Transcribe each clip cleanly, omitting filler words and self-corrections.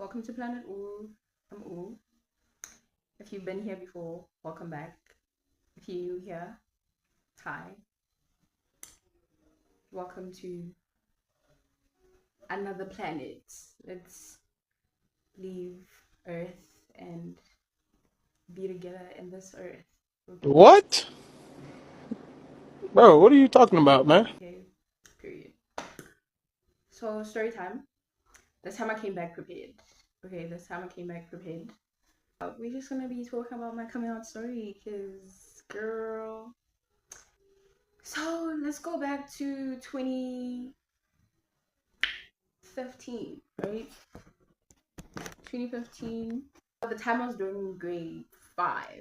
Welcome to Planet Ooh. I'm Ooh. If you've been here before, welcome back. If you're new here, hi. Welcome to another planet. Let's leave Earth and be together in this Earth. Okay. What? Bro, what are you talking about, man? Okay. Period. So story time. This time I came back prepared. Okay, this time I came back prepared. We're just gonna be talking about my coming out story, cause girl. So let's go back to 2015, right? 2015. At the time I was doing grade 5. I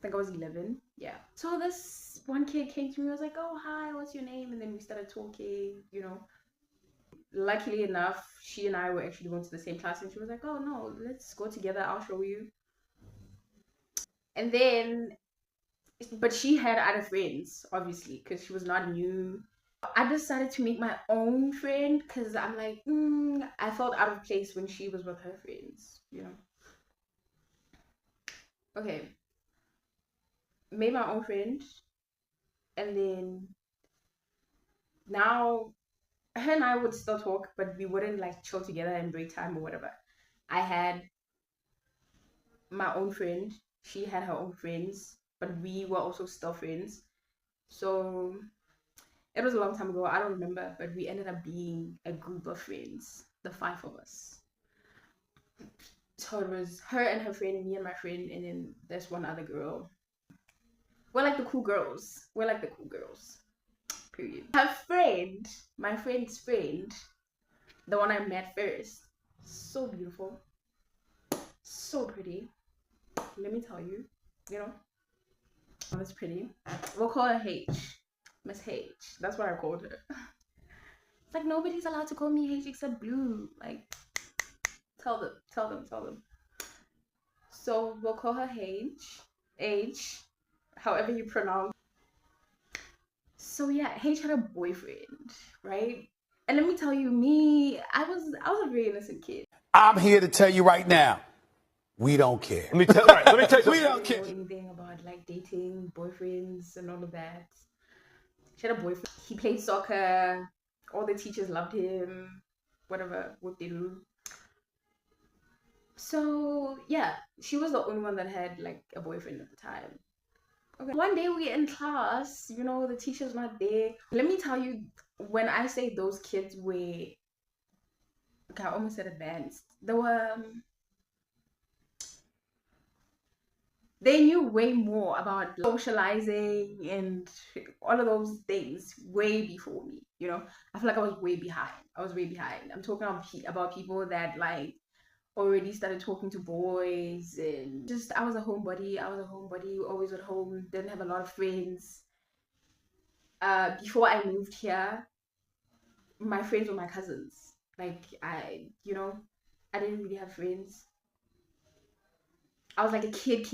think I was 11. Yeah. So this one kid came to me, was like, oh, hi, what's your name? And then we started talking. Luckily enough, she and I were actually going to the same class, and she was like, oh, no, let's go together. I'll show you. And then, but she had other friends, obviously, because she was not new. I decided to make my own friend because I'm like, I felt out of place when she was with her friends. Okay, made my own friend, and then now her and I would still talk, but we wouldn't like chill together and break time or whatever. I had my own friend, she had her own friends, but we were also still friends. So it was a long time ago, I don't remember, but we ended up being a group of friends, the 5 of us. So it was her and her friend, me and my friend, and then there's one other girl. We're like the cool girls. We're like the cool girls. Period. Her friend, my friend's friend, the one I met first, so beautiful, so pretty. Let me tell you, you know, that's pretty. We'll call her H, Miss H. That's what I called her. It's like nobody's allowed to call me H except Blue. Like, tell them, tell them, tell them. So we'll call her H, however you pronounce. So yeah, H had a boyfriend, right? And let me tell you, I was a very innocent kid. I'm here to tell you right now, we don't care. Let me tell you We something. don't Didn't care. know anything about like dating, boyfriends, and all of that. She had a boyfriend. He played soccer. All the teachers loved him. Whatever, what they do. So yeah, she was the only one that had like a boyfriend at the time. Okay. One day we're in class, the teacher's not there. Let me tell you, when I say those kids were, okay, I almost said advanced. They knew way more about socializing and all of those things way before me. I feel like I was way behind. I'm talking about people that like already started talking to boys, and just I was a homebody. Always at home, didn't have a lot of friends. Before I moved here, my friends were my cousins. Like I didn't really have friends. I was like a kid.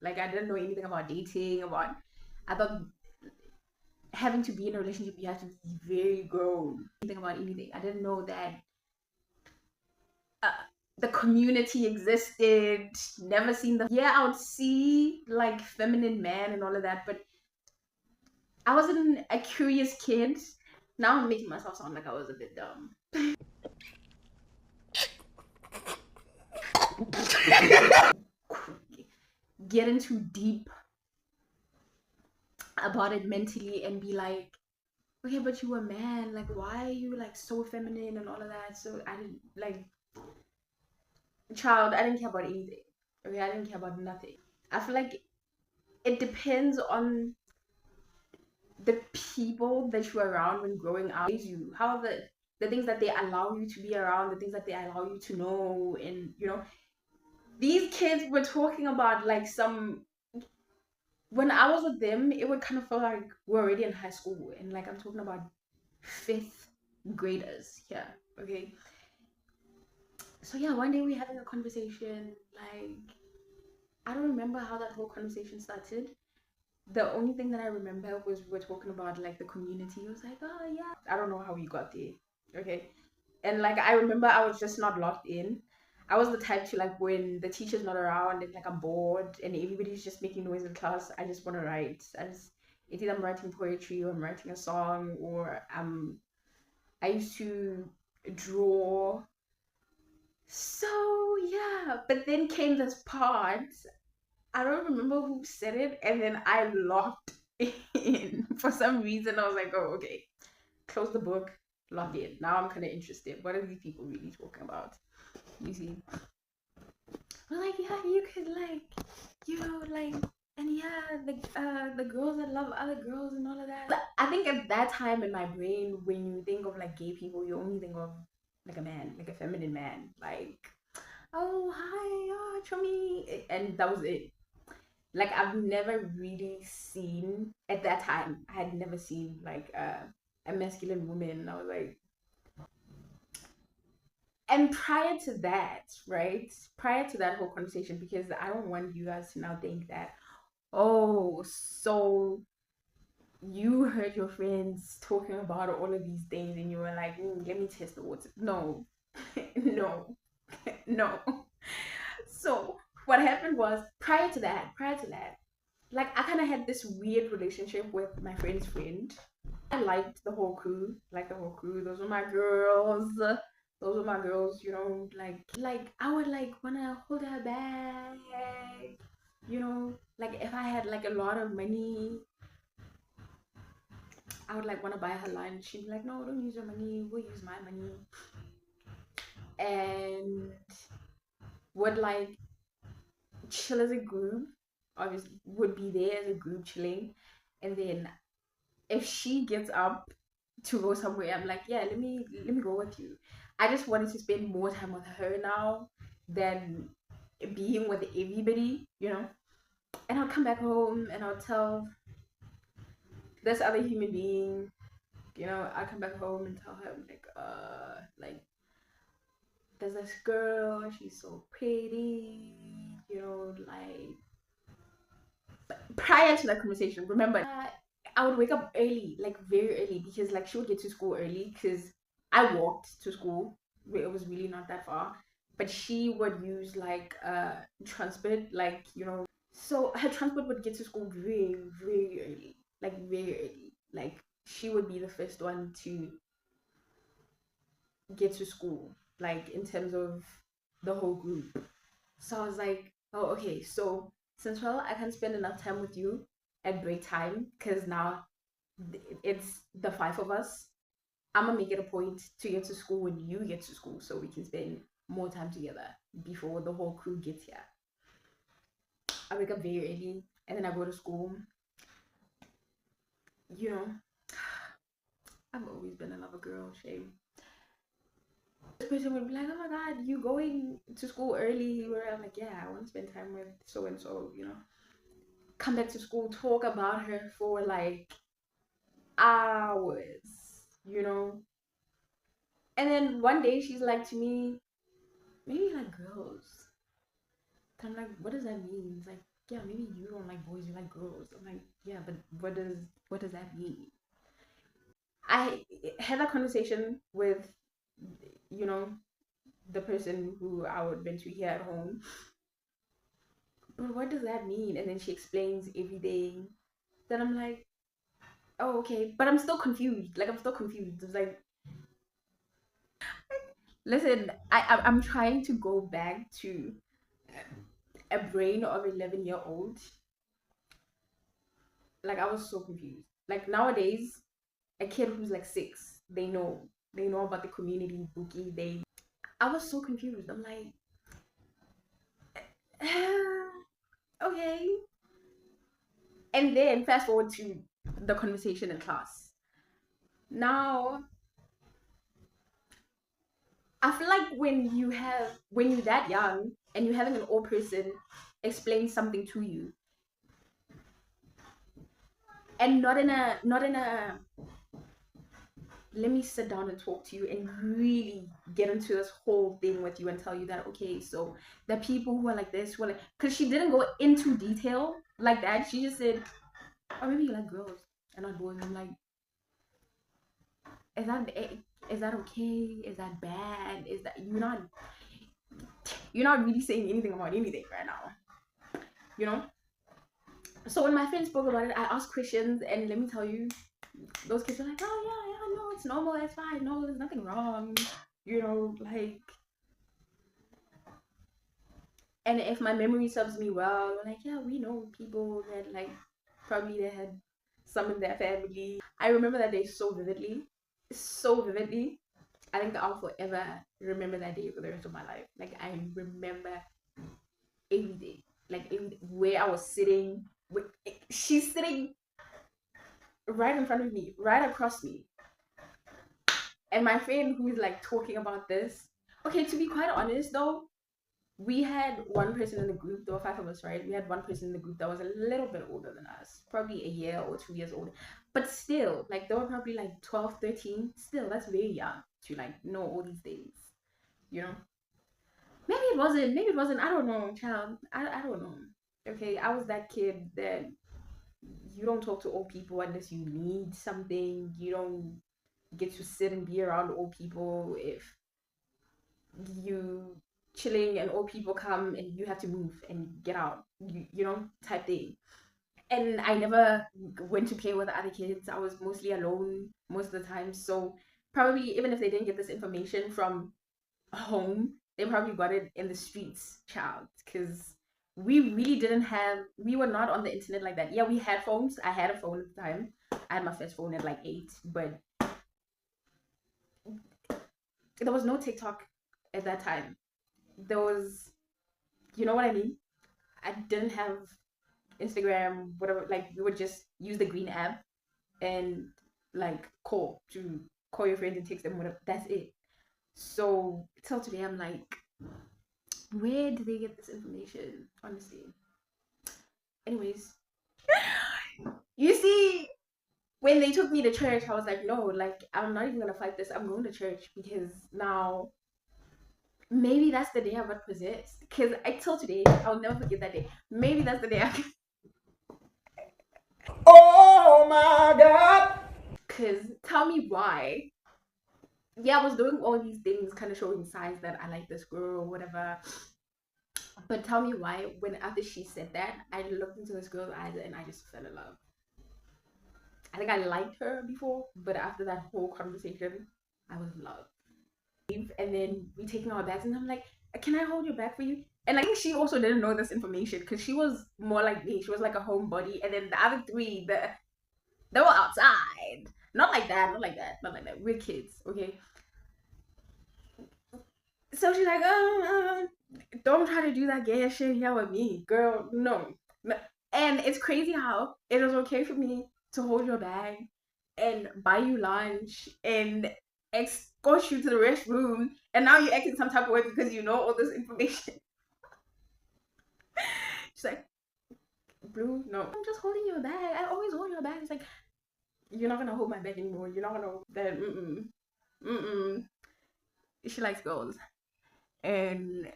Like I didn't know anything about dating. I thought having to be in a relationship you have to be very grown. Anything about anything. I didn't know that uh, the community existed. Never seen the I would see like feminine man and all of that, but I wasn't a curious kid. Now I'm making myself sound like I was a bit dumb. Get into deep about it mentally and be like, okay, but you were a man, like why are you like so feminine and all of that? So I didn't like child, I didn't care about anything. Okay, I didn't care about nothing. I feel like it depends on the people that you're around when growing up. How the things that they allow you to be around, the things that they allow you to know, and these kids were talking about like some. When I was with them, it would kind of feel like we're already in high school, and like I'm talking about fifth graders here. Okay, so yeah, one day we having a conversation. Like I don't remember how that whole conversation started. The only thing that I remember was we're talking about like the community. It was like, oh yeah, I don't know how we got there. Okay, And like I remember I was just not locked in. I was the type to like when the teacher's not around and like I'm bored and everybody's just making noise in class, I just want to write. It's either I'm writing poetry or I'm writing a song or I used to draw. So yeah, but then came this part. I don't remember who said it, and then I locked in. For some reason, I was like, oh, okay. Close the book, log in. Now I'm kind of interested. What are these people really talking about? You see? I'm like, yeah, you could like, like, and yeah, the girls that love other girls and all of that. But I think at that time in my brain, when you think of like gay people, you only think of like a man, like a feminine man, like, oh hi, oh chummy, and that was it. Like I've never really seen at that time. I had never seen like a masculine woman. I was like, and prior to that, right? Prior to that whole conversation, because I don't want you guys to now think that, oh, so you heard your friends talking about all of these things and you were like, let me test the water. No, no, no. So what happened was prior to that, like I kind of had this weird relationship with my friend's friend. I liked the whole crew, like the whole crew. Those were my girls. Those were my girls. Like I would like wanna hold her bag. Like if I had like a lot of money, I would like wanna buy her lunch. She'd be like, no, don't use your money. We'll use my money. And would like chill as a group. Obviously, would be there as a group chilling, and then if she gets up to go somewhere, I'm like, yeah, let me go with you. I just wanted to spend more time with her now than being with everybody. And I'll come back home and I'll tell this other human being, I'll come back home and tell her like there's this girl, she's so pretty, like prior to that conversation, remember, I would wake up early, like very early, because like she would get to school early because I walked to school. It was really not that far, but she would use like transport, like. So her transport would get to school very, very early, like very early. Like she would be the first one to get to school, like in terms of the whole group. So I was like, oh, okay. So since I can spend enough time with you at break time, because now it's the five of us. I'm gonna make it a point to get to school when you get to school, so we can spend more time together before the whole crew gets here. I wake up very early, and then I go to school. You know, I've always been a lover girl, shame. This person would be like, oh my god, you going to school early? Where I'm like, yeah, I want to spend time with so and so. Come back to school, talk about her for like hours. And then one day she's like to me, maybe you like girls. I'm like, what does that mean? It's like, yeah, maybe you don't like boys, you like girls. I'm like, yeah, but what does that mean? I had a conversation with, you know, the person who I would venture here at home. But what does that mean? And then she explains everything. Then I'm like, oh, okay. But I'm still confused. Like I'm still confused. It's like, listen, I'm trying to go back to a brain of 11-year-old. Like I was so confused. Like nowadays, a kid who's like 6, they know about the community bookie. I was so confused. I'm like, okay. And then fast forward to the conversation in class. Now, I feel like when you're that young and you're having an old person explain something to you, and not in a let me sit down and talk to you and really get into this whole thing with you and tell you that, okay, so the people who are like this, who are like, because she didn't go into detail like that. She just said, oh, maybe you like girls and not boys. I'm like, is that Is that okay? Is that bad? Is that you're not really saying anything about anything right now, you know? So when my friends spoke about it, I asked questions, and let me tell you, those kids were like, "Oh yeah, no, it's normal, it's fine, no, there's nothing wrong," like. And if my memory serves me well, like, yeah, we know people that like probably they had some in their family. I remember that day so vividly, so vividly. I think I'll forever remember that day for the rest of my life. Like I remember everything, like where I was sitting. She's sitting right in front of me, right across me, and my friend who is like talking about this. Okay, to be quite honest though, we had one person in the group. There were five of us, right? We had one person in the group that was a little bit older than us, probably a year or 2 years older. But still, like they were probably like 12, 13. Still, that's very young to like know all these things, you know? Maybe it wasn't. Maybe it wasn't. I don't know, child. I don't know. Okay, I was that kid that you don't talk to old people unless you need something. You don't get to sit and be around old people if you chilling and old people come and you have to move and get out, type thing. And I never went to play with other kids. I was mostly alone most of the time. So probably even if they didn't get this information from home, they probably got it in the streets, child. Because we were not on the internet like that. Yeah, we had phones. I had a phone at the time. I had my first phone at like 8, but there was no TikTok at that time. There was, you know what I mean? I didn't have Instagram, whatever. Like we would just use the green app and like call your friends and text them, whatever. That's it. So till today, I'm like, where did they get this information? Honestly. Anyways, you see, when they took me to church, I was like, no, like I'm not even gonna fight this. I'm going to church because now maybe that's the day I got possessed. Because I till today, I'll never forget that day. Maybe that's the day I. Oh my God. Because tell me why. Yeah, I was doing all these things, kind of showing signs that I like this girl or whatever. But tell me why, when after she said that, I looked into this girl's eyes and I just fell in love. I think I liked her before, but after that whole conversation, I was in love. And then we taking our bags, and I'm like, "Can I hold your bag for you?" And like she also didn't know this information because she was more like me. She was like a homebody, and then the other three, they were outside. Not like that. Not like that. Not like that. We're kids, okay? So she's like, don't try to do that gay shit here with me, girl. No. No. And it's crazy how it was okay for me to hold your bag and buy you lunch and escort you to the restroom, and now you're acting some type of way because you know all this information. She's like, Blue, no. I'm just holding your bag. I always hold your bag. It's like, you're not gonna hold my bag anymore. You're not gonna hold that. Mm-mm. She likes girls. And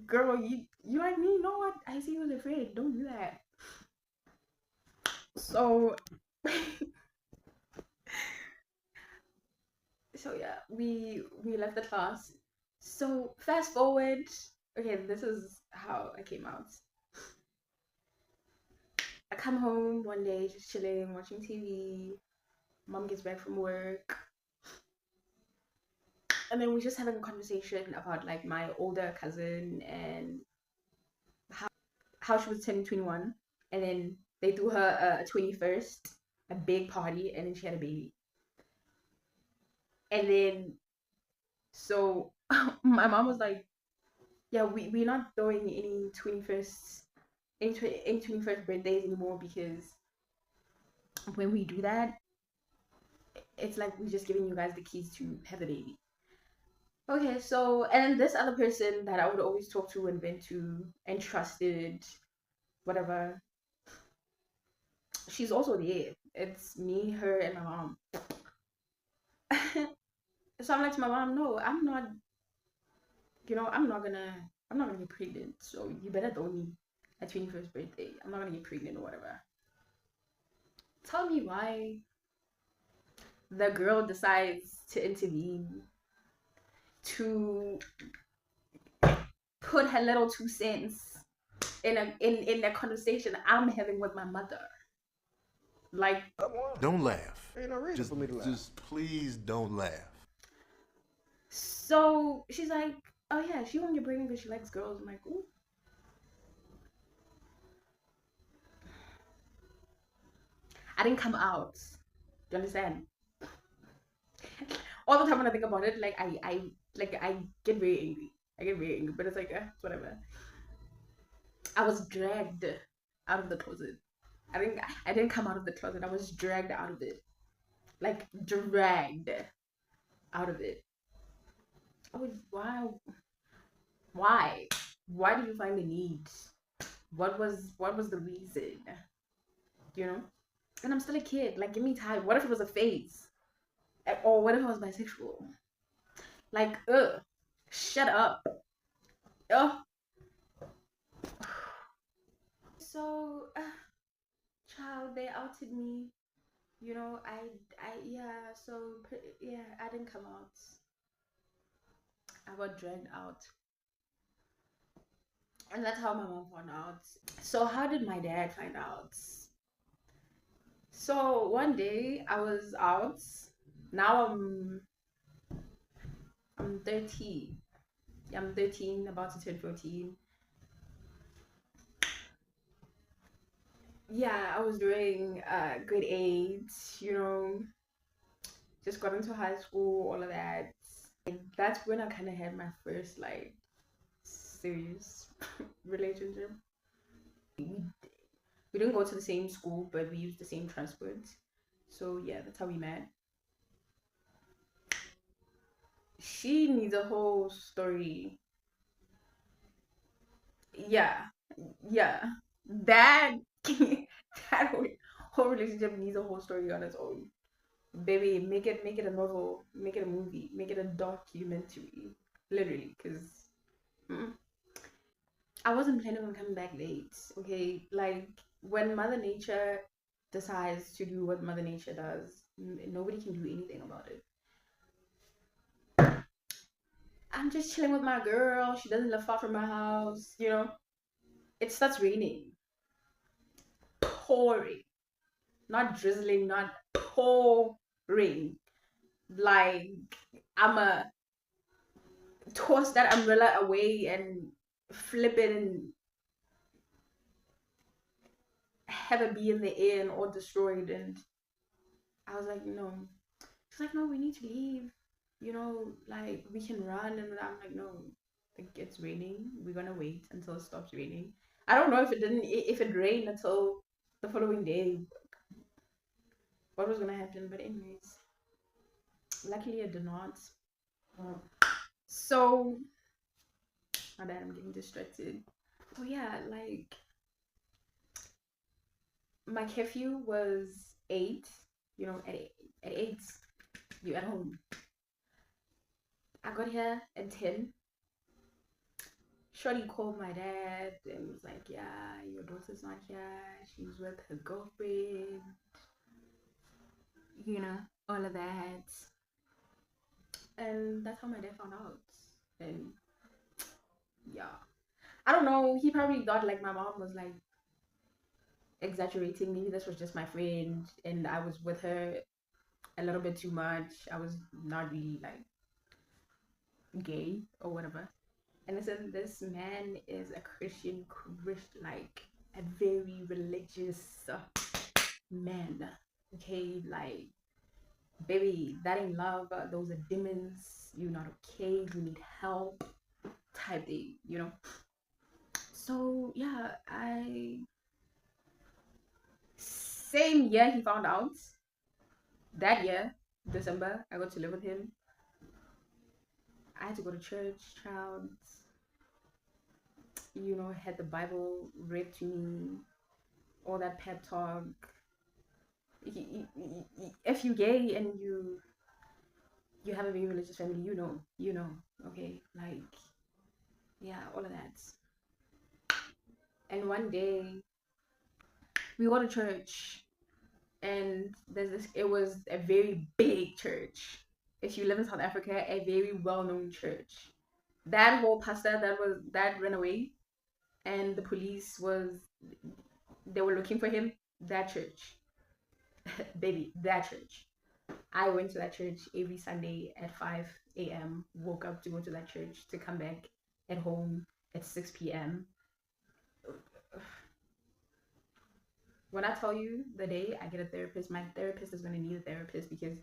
girl, you like me? No, I see you as a friend. Don't do that. So so yeah, we left the class. So fast forward. Okay, this is how I came out. I come home one day, just chilling, watching TV. Mom gets back from work, and then we're just having a conversation about like my older cousin and how she was turning 21, and then they threw her a 21st, a big party, and then she had a baby. And then so my mom was like, yeah, we're not throwing any 21st any 21st birthdays anymore because when we do that, it's like we're just giving you guys the keys to have the baby. Okay, so and this other person that I would always talk to and vent to and trusted, whatever, she's also there. It's me, her, and my mom. So I'm like to my mom, no, I'm not, I'm not gonna get pregnant. So you better throw me a 21st birthday. I'm not gonna get pregnant or whatever. Tell me why the girl decides to intervene, to put her little 2 cents in a conversation I'm having with my mother. Like, Don't laugh. Ain't no reason Just, for me to laugh. just please don't laugh. so she's like, oh yeah, she won't get pregnant because she likes girls. I'm like, ooh. I didn't come out. Do you understand? All the time when I think about it, like I get very angry. I get very angry, but it's like, it's whatever. I was dragged out of the closet. I didn't come out of the closet. I was dragged out of it. Like dragged out of it. Oh, wow. Why? Why do you find the need? What was the reason? You know? And I'm still a kid. Like, give me time. What if it was a phase? Or what if I was bisexual? Like, shut up. Ugh. So, child, they outed me. You know, yeah. So, yeah, I didn't come out. I got dragged out. And that's how my mom found out. So how did my dad find out? So one day I was out. Now I'm 13. Yeah, I'm 13, about to turn 14. Yeah, I was doing grade 8, you know, just got into high school, all of that. And that's when I kind of had my first like serious relationship. We didn't go to the same school, but we used the same transport. So yeah, that's how we met. She needs a whole story. Yeah, yeah. That that whole relationship needs a whole story on its own. Baby, make it a novel, make it a movie, make it a documentary, literally. Because I wasn't planning on coming back late. Okay, like when Mother Nature decides to do what Mother Nature does, nobody can do anything about it. I'm just chilling with my girl. She doesn't live far from my house. You know, it starts raining, pouring, not drizzling, not pouring. Like I'ma toss that umbrella away and flip it and have it be in the air and all destroyed. And I was like, no. She's like, no, we need to leave. You know, like we can run. And I'm like, no, like it's raining. We're gonna wait until it stops raining. I don't know if it rained until the following day, what was gonna happen. But anyways, luckily it did not. So my bad, I'm getting distracted. Oh yeah, like my curfew was 8. You know, at 8, you at home. I got here at 10. Shorty called my dad and was like, yeah, your daughter's not here. She's with her girlfriend. You know, all of that. And that's how my dad found out. And yeah. I don't know. He probably thought like my mom was like exaggerating. Maybe this was just my friend and I was with her a little bit too much. I was not really like gay or whatever. And listen, this man is a Christian, like a very religious man. Okay, like baby, that ain't love. Those are demons. You're not okay. You need help. Type thing, you know. So yeah, same year he found out. That year, December, I got to live with him. I had to go to church, child. You know, had the Bible read to me, all that pep talk. If you're gay and you have a very religious family, you know, okay, like yeah, all of that. And one day we go to church and there's this. It was a very big church. If you live in South Africa, a very well-known church. That whole pastor that ran away, and the police they were looking for him. That church, baby, that church. I went to that church every Sunday at 5 a.m. Woke up to go to that church to come back at home at 6 p.m. When I tell you the day I get a therapist, my therapist is gonna need a therapist because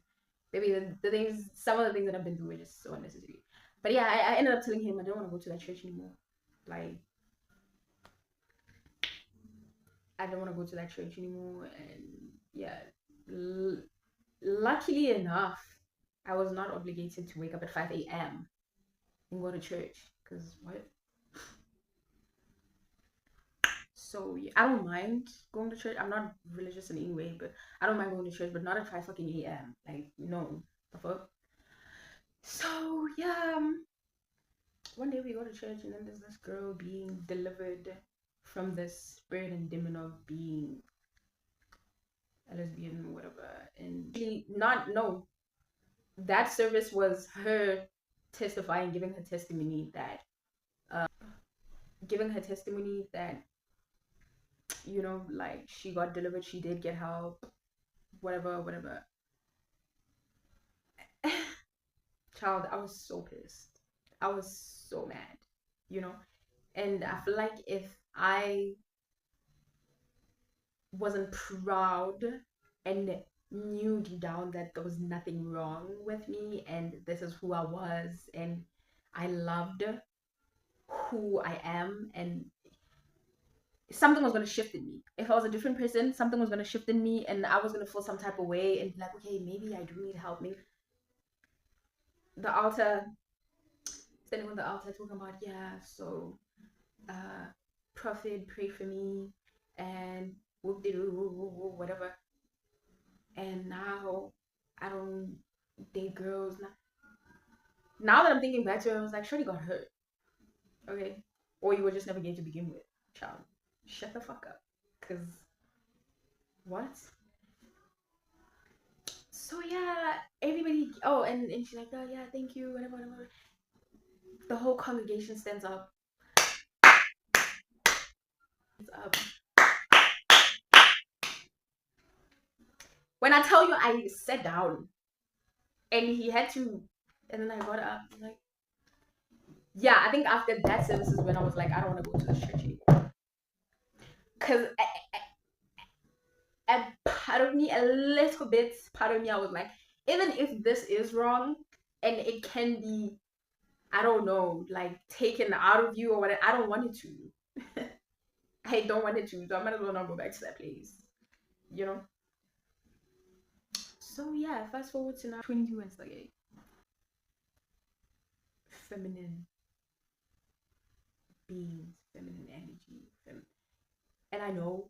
maybe the things, some of the things that I've been through are just so unnecessary. But yeah, I ended up telling him I don't want to go to that church anymore. Like, I don't want to go to that church anymore. And yeah, luckily enough, I was not obligated to wake up at 5 a.m. and go to church. Because what? So yeah, I don't mind going to church. I'm not religious in any way, but I don't mind going to church, but not at 5 fucking a.m. Like, no, the fuck. So yeah, one day we go to church, and then there's this girl being delivered from this spirit and demon of being a lesbian, whatever. And she, not, no, that service was her testifying, giving her testimony that, you know, like, she got delivered, she did get help, whatever, whatever. Child, I was so pissed. I was so mad, you know? And I feel like if I wasn't proud and knew deep down that there was nothing wrong with me and this is who I was and I loved who I am, and something was going to shift in me. If I was a different person, something was going to shift in me and I was going to feel some type of way and be like, okay, maybe I do need help. Maybe the altar, standing on the altar talking about, yeah, so prophet, pray for me and whoop de doo, whatever. And now I don't date girls. Now that I'm thinking back to it, I was like, Shorty got hurt. Okay. Or you were just never gay to begin with. Child, shut the fuck up. Cause what? So yeah, everybody, oh, and she's like, oh yeah, thank you, whatever, whatever. The whole congregation stands up. Up. When I tell you I sat down and he had to, and then I got up, like, yeah, I think after that service is when I was like, I don't want to go to this church anymore. Because a part of me, a little bit, part of me, I was like, even if this is wrong and it can be, I don't know, like taken out of you or whatever, I don't want it to. I don't want it to, so I might as well not go back to that place, you know? So yeah, fast forward to now, 22 and still gay. Feminine beings, feminine energy, and I know,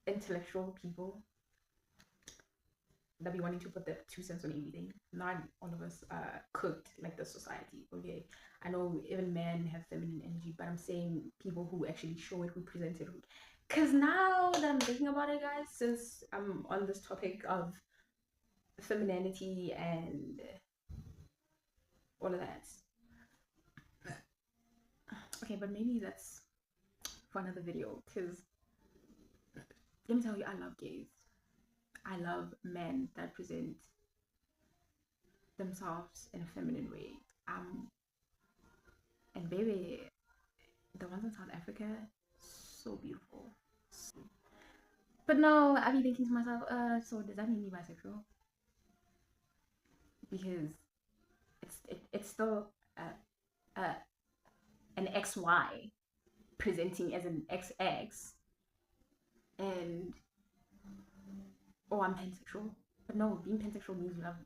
intellectual people that be wanting to put their 2 cents on everything. Not all of us are cooked like the society, okay? I know even men have feminine energy, but I'm saying people who actually show it, who present it. Because now that I'm thinking about it, guys, since I'm on this topic of femininity and all of that. Okay, but maybe that's for another video, because let me tell you, I love gays. I love men that present themselves in a feminine way. And baby, the ones in South Africa, so beautiful. But no, I be thinking to myself, so does that make me bisexual? Because it's still an XY presenting as an XX, and oh, I'm pansexual. But no, being pansexual means you love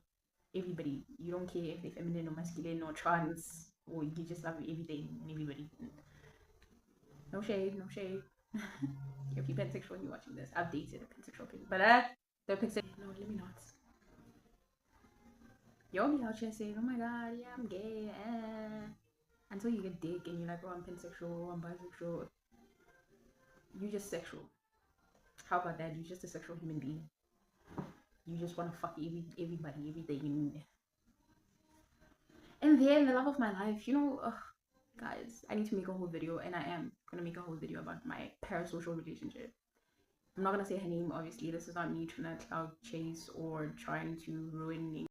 everybody. You don't care if they're feminine or masculine or trans, or you just love everything and everybody. No shade, no shade. If you're pansexual and you're watching this, I've dated a pansexual person, but the pansexual. No, let me not. You'll be out here saying, "Oh my god, yeah, I'm gay," until you get dick and you're like, "Oh, I'm pansexual, I'm bisexual." You just sexual. How about that? You're just a sexual human being. You just want to fuck everybody, everything. And then the love of my life, guys, I need to make a whole video, and I am gonna make a whole video about my parasocial relationship. I'm not gonna say her name, obviously. This is not me trying to cloud chase or trying to ruin me.